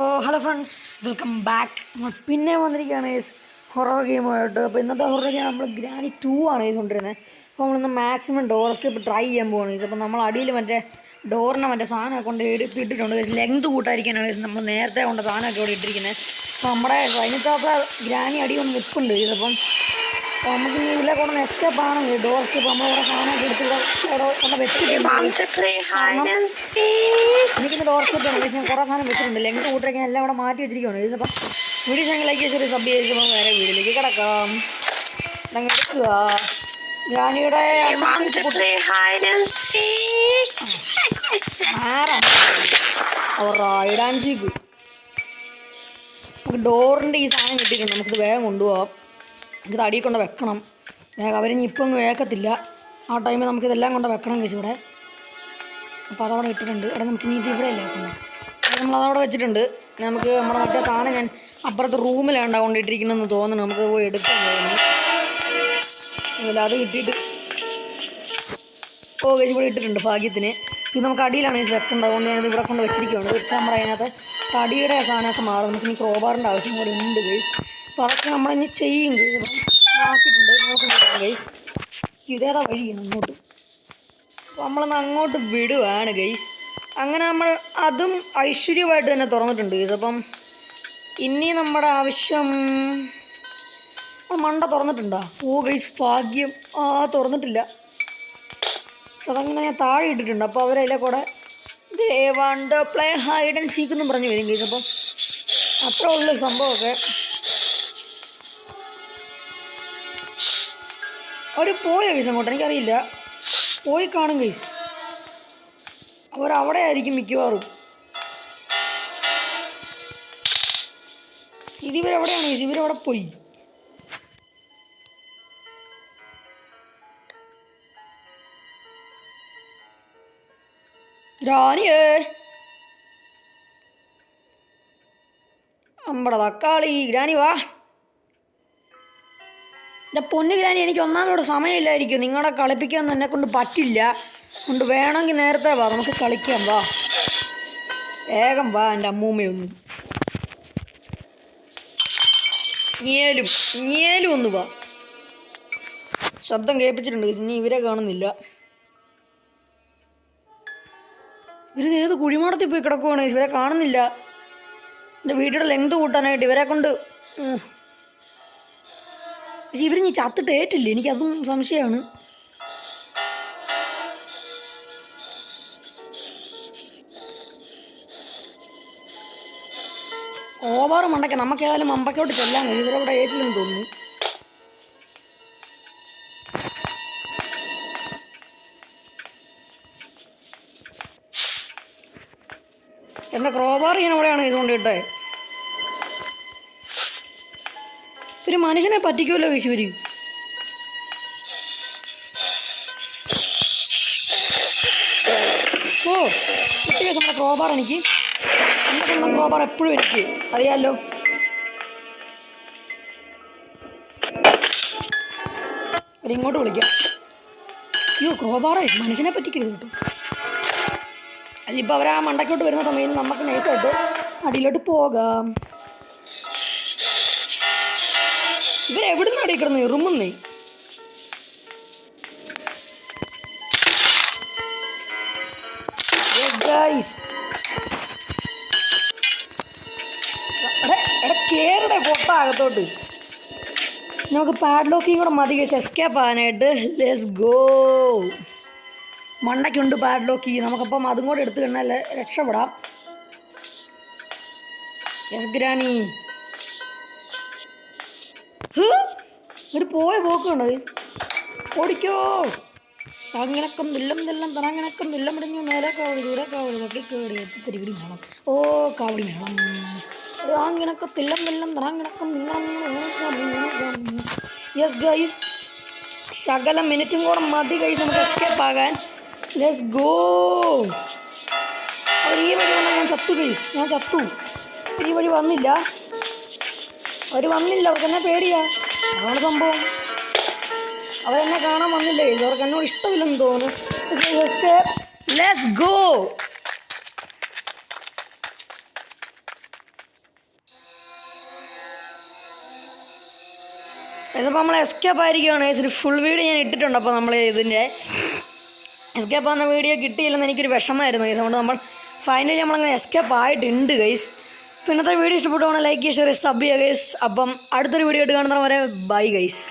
Hello friends, welcome back. പിന്നെ വന്നിരിക്കുകയാണ് horror ഗെയിമായിട്ട്. അപ്പോൾ ഇന്നത്തെ ഹൊറർ ഗെയിം നമ്മൾ ഗ്രാനി 2 ആണ് കൊണ്ടിരുന്നത്. അപ്പോൾ നമ്മളിന്ന് മാക്സിമം ഡോർ എസ്കേപ്പ് ട്രൈ ചെയ്യാൻ പോവാണ്. അപ്പോൾ നമ്മൾ അടിയിൽ മറ്റേ ഡോറിനെ മറ്റേ സാധനമൊക്കെ കൊണ്ട് ഇട്ടിട്ടുണ്ട്. ലെങ്ത് കൂട്ടായിരിക്കാനാണ് നമ്മൾ നേരത്തെ കൊണ്ട് സാധനമൊക്കെ ഇവിടെ ഇട്ടിരിക്കുന്നത്. അപ്പോൾ നമ്മുടെ കഴിഞ്ഞത്തെ ഗ്രാനി അടി കൊണ്ട് നിൽപ്പുണ്ട്. ഇതിപ്പം നമുക്ക് ഇനി ഇതിലെ കൊണ്ട് എസ്കേപ്പ് ആണെങ്കിൽ ഡോർ എസ്കേപ്പ് നമ്മളിവിടെ സാധനമൊക്കെ എടുത്ത് ഇവിടെ കൊണ്ട് വെച്ചിട്ടുണ്ട്. എനിക്കിന്ന് ഡോർ എസ്കേപ്പ് ആണ്. ഞാൻ കുറേ സാധനം വെച്ചിട്ടുണ്ട്. ലെങ്ത് കൂട്ടൊക്കെ എല്ലാം ഇവിടെ മാറ്റി വെച്ചിരിക്കുകയാണ്. അപ്പം വീഡിയോ ചാനലിലേക്ക് ചെറിയ സബ് ചെയ്തപ്പോൾ വേറെ വീഡിയോയിലേക്ക് കിടക്കാം. എടുക്കുക ഗ്രാനിയുടെ ഡാൻസിക്ക് നമുക്ക് ഡോറിൻ്റെ ഈ സാധനം കിട്ടിയിട്ടുണ്ട്. നമുക്കിത് വേഗം കൊണ്ടുപോകാം. നമുക്കിത് അടിയിൽ കൊണ്ട് വെക്കണം. വേഗം അവരിനി ഇപ്പം ഒന്നും വേക്കത്തില്ല. ആ ടൈമിൽ നമുക്കിതെല്ലാം കൊണ്ട് വെക്കണം കേസ് ഇവിടെ. അപ്പോൾ അതവിടെ ഇട്ടിട്ടുണ്ട്. ഇവിടെ നമുക്ക് ഇനി ഇവിടെ അല്ലേ വെക്കണം. അത് നമ്മളതവിടെ വെച്ചിട്ടുണ്ട്. നമുക്ക് നമ്മുടെ മറ്റേ സാധനം ഞാൻ അപ്പുറത്ത് റൂമിലാണ് കൊണ്ടിട്ടിരിക്കണമെന്ന് തോന്നുന്നു. നമുക്ക് പോയി എടുക്കാൻ തോന്നുന്നു. അതുപോലെ അത് കിട്ടിയിട്ട് കേസ് ഇവിടെ ഇട്ടിട്ടുണ്ട് ഭാഗ്യത്തിന്. ഇത് നമുക്ക് അടിയിലാണ് വെക്കേണ്ടത്. അതുകൊണ്ട് ഞാനത് ഇവിടെ കൊണ്ട് വെച്ചിരിക്കുകയാണ്. വെച്ചാൽ നമ്മുടെ അതിനകത്ത് തടിയുടെ സാധനമൊക്കെ മാറും. നമുക്ക് ഇനി ക്രോബാറിൻ്റെ ആവശ്യം കൂടെ ഉണ്ട് ഗൈസ്. അപ്പോൾ അതൊക്കെ നമ്മളിനി ചെയ്യും ഗൈസ്. അപ്പം ആക്കിയിട്ടുണ്ട്. നോക്കുന്നുണ്ട് ഗൈസ്. ഇതേതാ വഴിയാണ് അങ്ങോട്ട്. അപ്പോൾ നമ്മളൊന്ന് അങ്ങോട്ട് വിടുവാണ് ഗൈസ്. അങ്ങനെ നമ്മൾ അതും ഐശ്വര്യമായിട്ട് തന്നെ തുറന്നിട്ടുണ്ട് ഗൈസ്. അപ്പം ഇനി നമ്മുടെ ആവശ്യം മണ്ട തുറന്നിട്ടുണ്ടോ? ഗൈസ് ഭാഗ്യം. തുറന്നിട്ടില്ല. പക്ഷെ അതങ്ങനെ ഞാൻ താഴെ ഇട്ടിട്ടുണ്ട്. അപ്പോൾ അവരതിലെ കൂടെ they want play hide and seek എന്നും പറഞ്ഞ് വരും ഗൈസ്. അപ്പം അത്രേ ഉള്ളൂ സംഭവമൊക്കെ. അവർ പോയ ഗൈസ് അങ്ങോട്ട് എനിക്കറിയില്ല. പോയി കാണും ഗൈസ്. അവരവിടെ ആയിരിക്കും മിക്കവാറും. ഇവരെവിടെയാണ് ഗൈസ്? ഇവരവിടെ പോയി. ഗ്രാനിയേ, നമ്മുടെ തക്കാളി ഗ്രാനി വാ. എൻ്റെ പൊന്നു ഗ്രാനി, എനിക്ക് ഒന്നാമതോട് സമയമില്ലായിരിക്കും. നിങ്ങളെ കളിപ്പിക്കാൻ എന്നെ കൊണ്ട് പറ്റില്ല. കൊണ്ട് വേണമെങ്കിൽ നേരത്തെ വാ, നമുക്ക് കളിക്കാം. വാ വേഗം വാ. എൻ്റെ അമ്മൂമ്മയൊന്നും ഞേലും ഒന്ന് വാ. ശബ്ദം കേൾപ്പിച്ചിട്ടുണ്ട്. ഇനി ഇവരെ കാണുന്നില്ല. ഇവർ ഏത് കുഴിമാടത്തിൽ പോയി കിടക്കുവാണ്. ഇവരെ കാണുന്നില്ല. എൻ്റെ വീഡിയോയുടെ ലെങ്ത് കൂട്ടാനായിട്ട് ഇവരെ കൊണ്ട്. പക്ഷെ ഇവർ നീ ചത്തിട്ട് ഏറ്റില്ലേ? എനിക്കതും സംശയമാണ്. ഓവർ മണ്ടയ്ക്ക് നമുക്ക് ഏതായാലും മമ്പക്കോട്ട് ചെല്ലാൻ കഴിയും. ഇവരവിടെ ഏറ്റില്ലെന്ന് തോന്നുന്നു. എൻ്റെ ക്രോബാർ ഞാൻ അവിടെയാണ് ഇത് കൊണ്ടിട്ടേ. ഒരു മനുഷ്യനെ പറ്റിക്കുമല്ലോ കഴിച്ചു ഇവർ. കിട്ടിയ നമ്മുടെ ക്രോബാർ എനിക്ക്. എൻ്റെ സ്വന്തം ക്രോബാർ എപ്പോഴും എനിക്ക് അറിയാമല്ലോ. ഇങ്ങോട്ട് വിളിക്കാം. ക്രോബാറേ മനുഷ്യനെ പറ്റിക്കരുത് കേട്ടോ. അതിപ്പോൾ അവർ ആ മണ്ടക്കോട്ട് വരുന്ന സമയത്ത് നമുക്ക് നൈസായിട്ട് അടിയിലോട്ട് പോകാം. ഇവരെവിടുന്ന് അടി കിടന്നു ഇറുമുന്നേ. കേറുടെ പൊട്ട അകത്തോട്ട്. നമുക്ക് പാഡ്ലോക്കിങ് കൂടെ മതി ഗൈസ് എസ്കേപ്പ് ആകാനായിട്ട്. Let's go. മണ്ടയ്ക്കുണ്ട് പാഡ്ലോക്ക്. നമുക്കപ്പം അതും കൂടെ എടുത്തു കഴിഞ്ഞാൽ രക്ഷപ്പെടാം. Yes granny. ഒരു പോയ പോക്കുണ്ടോ? ഓടിക്കോ. തറങ്ങിണക്കം നില്ലം നില്ലം തറങ്ങിണക്കം നില്ലം ഇടിഞ്ഞു മേലെ കാവടി ദൂരെ കാവടി നോക്കി കേടി എത്തിത്തിരികിടി വേണം. കാവടി വേണം. ആങ്ങിണക്കം തില്ലം നില്ലം തറങ്ങിണക്കം നിങ്ങളും. യെസ് ഗൈസ്, ശകല മിനിറ്റും കൂടെ മതി ഗൈസ് നമുക്ക് എസ്കേപ്പ് ആകാൻ. Let's go. അവർ ഈ വഴി വന്നാൽ ഞാൻ ചത്തു ഗൈസ്. ഞാൻ ചത്തു. ഈ വഴി വന്നില്ല. അവർ വന്നില്ല. അവർക്ക് എന്നെ പേടിയാ. അതാണ് സംഭവം. അവരെന്നെ കാണാൻ വന്നില്ല ഗൈസ്. അവർക്ക് എന്നോട് ഇഷ്ടമില്ലെന്ന് തോന്നുന്നു. Let's go. ഇതിപ്പോൾ നമ്മൾ എസ്കേപ്പ് ആയിരിക്കുകയാണ് ഗൈസ്. ഒരു ഫുൾ വീഡിയോ ഞാൻ ഇട്ടിട്ടുണ്ട്. അപ്പോൾ നമ്മൾ ഇതിൻ്റെ എസ്കേപ്പ് ആകുന്ന വീഡിയോ കിട്ടിയില്ലെന്ന് എനിക്കൊരു വിഷമമായിരുന്നു ഗൈസ്. അതുകൊണ്ട് നമ്മൾ ഫൈനലി നമ്മളങ്ങനെ എസ്കേപ്പ് ആയിട്ടുണ്ട് ഗൈസ്. അപ്പോൾ ഇന്നത്തെ വീഡിയോ ഇഷ്ടപ്പെട്ടുകൊണ്ട് ലൈക്ക് ചെയ്യുക, ഷെയർ, സബ് ചെയ്യുക ഗൈസ്. അപ്പം അടുത്തൊരു വീഡിയോ ആയിട്ട് കാണുന്നവരെ ബൈ ഗൈസ്.